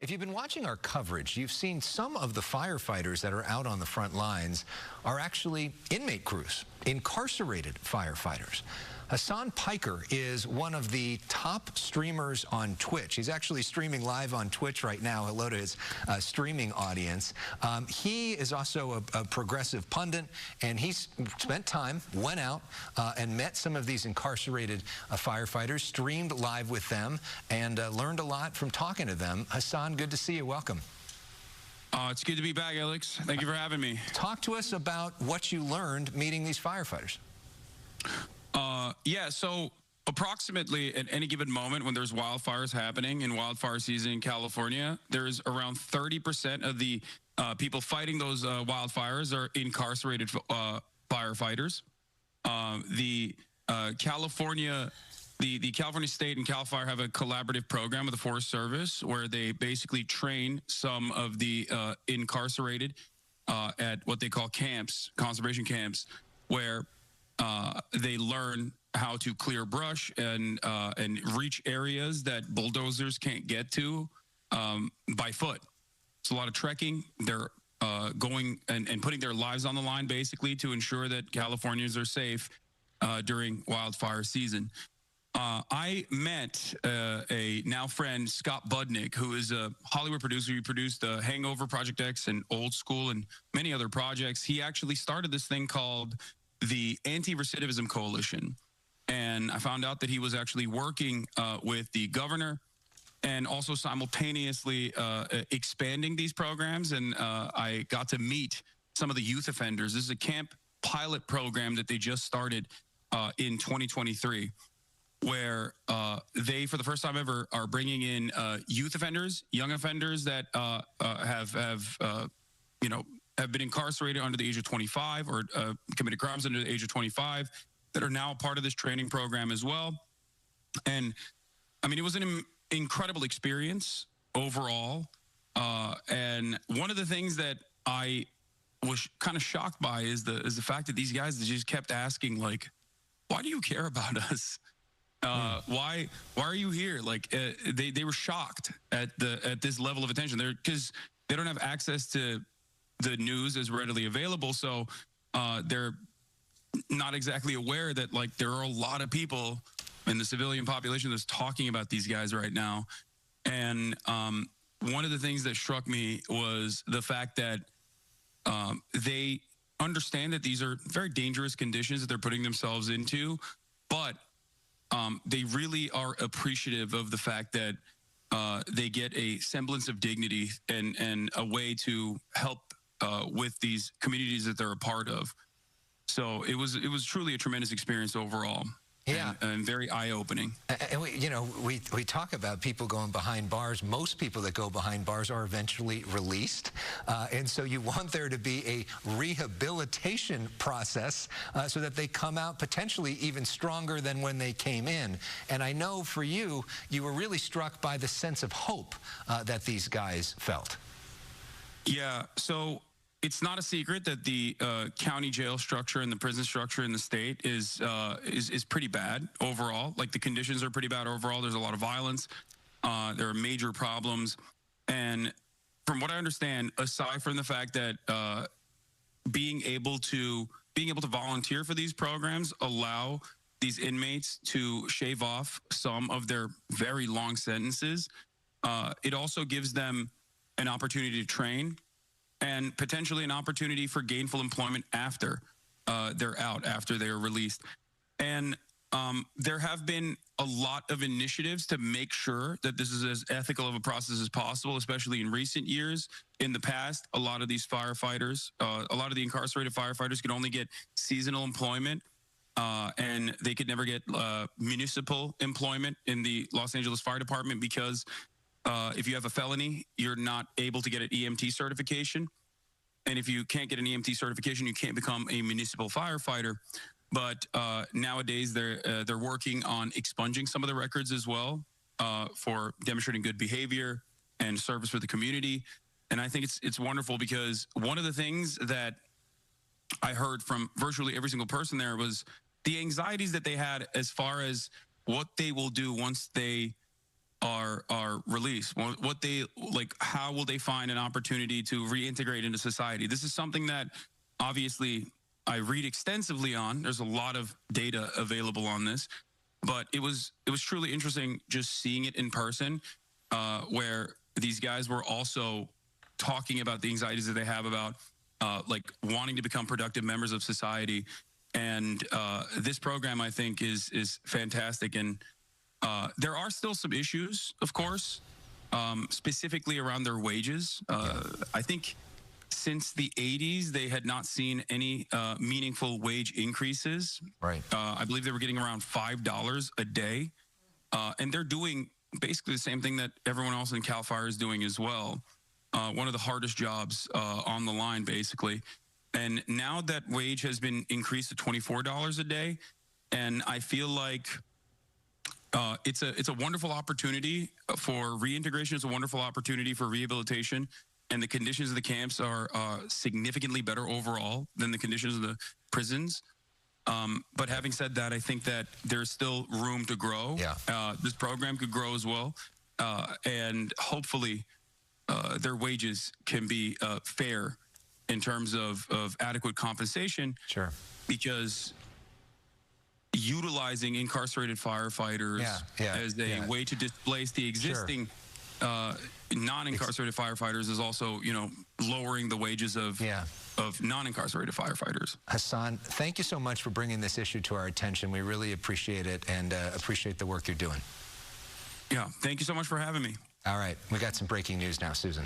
If you've been watching our coverage, you've seen some of the firefighters that are out on the front lines are actually inmate crews, incarcerated firefighters. Hasan Piker is one of the top streamers on Twitch. He's actually streaming live on Twitch right now. Hello to his streaming audience. He is also a progressive pundit, and he's spent time, went out, and met some of these incarcerated firefighters, streamed live with them, and learned a lot from talking to them. Hasan, good to see you. Welcome. It's good to be back, Elex. Thank you for having me. Talk to us about what you learned meeting these firefighters. Yeah, so approximately at any given moment when there's wildfires happening in wildfire season in California, there's around 30% of the people fighting those wildfires are incarcerated firefighters. The California State and CAL FIRE have a collaborative program with the Forest Service where they basically train some of the incarcerated at what they call camps, conservation camps, where they learn how to clear brush and reach areas that bulldozers can't get to by foot. It's a lot of trekking. They're going and putting their lives on the line basically to ensure that Californians are safe during wildfire season. I met a now friend, Scott Budnick, who is a Hollywood producer. He produced Hangover, Project X, and Old School, and many other projects. He actually started this thing called the Anti-Recidivism Coalition. And I found out that he was actually working with the governor and also simultaneously expanding these programs. And I got to meet some of the youth offenders. This is a camp pilot program that they just started in 2023, where they, for the first time ever, are bringing in youth offenders, young offenders that have been incarcerated under the age of 25 or committed crimes under the age of 25 that are now part of this training program as well. And I mean, it was an incredible experience overall. And one of the things that I was kind of shocked by is the fact that these guys just kept asking, like, why do you care about us? Why are you here? Like they were shocked at this level of attention there because they don't have access to the news as readily available. So they're not exactly aware that like there are a lot of people in the civilian population that's talking about these guys right now. And one of the things that struck me was the fact that they understand that these are very dangerous conditions that they're putting themselves into, but they really are appreciative of the fact that they get a semblance of dignity and a way to help with these communities that they're a part of. So it was truly a tremendous experience overall. Yeah, and very eye-opening. And we talk about people going behind bars. Most people that go behind bars are eventually released, and so you want there to be a rehabilitation process so that they come out potentially even stronger than when they came in. And I know for you, you were really struck by the sense of hope that these guys felt. Yeah, so it's not a secret that the county jail structure and the prison structure in the state is pretty bad overall. Like the conditions are pretty bad overall. There's a lot of violence. There are major problems. And from what I understand, aside from the fact that being able to volunteer for these programs allow these inmates to shave off some of their very long sentences, it also gives them an opportunity to train and potentially an opportunity for gainful employment after they're out, after they are released. And there have been a lot of initiatives to make sure that this is as ethical of a process as possible, especially in recent years. In the past, a lot of these firefighters, a lot of the incarcerated firefighters could only get seasonal employment, and they could never get municipal employment in the Los Angeles Fire Department because if you have a felony, you're not able to get an EMT certification. And if you can't get an EMT certification, you can't become a municipal firefighter. But nowadays, they're working on expunging some of the records as well for demonstrating good behavior and service for the community. And I think it's wonderful because one of the things that I heard from virtually every single person there was the anxieties that they had as far as what they will do once they are released, what they like, how will they find an opportunity to reintegrate into society. This is something that obviously I read extensively on. There's a lot of data available on this, but it was truly interesting just seeing it in person, where these guys were also talking about the anxieties that they have about like wanting to become productive members of society. And this program, I think, is fantastic. And there are still some issues, of course, specifically around their wages. I think since the 80s, they had not seen any meaningful wage increases. Right. I believe they were getting around $5 a day. And they're doing basically the same thing that everyone else in CAL FIRE is doing as well. One of the hardest jobs on the line, basically. And now that wage has been increased to $24 a day, and I feel like it's a wonderful opportunity for reintegration. It's a wonderful opportunity for rehabilitation, and the conditions of the camps are significantly better overall than the conditions of the prisons. But having said that, I think that there's still room to grow. Yeah. This program could grow as well, and hopefully their wages can be fair in terms of adequate compensation. Sure. Because utilizing incarcerated firefighters as a way to displace the existing non-incarcerated firefighters is also, lowering the wages of non-incarcerated firefighters. Hasan, thank you so much for bringing this issue to our attention. We really appreciate it and appreciate the work you're doing. Yeah, thank you so much for having me. All right, we got some breaking news now, Susan.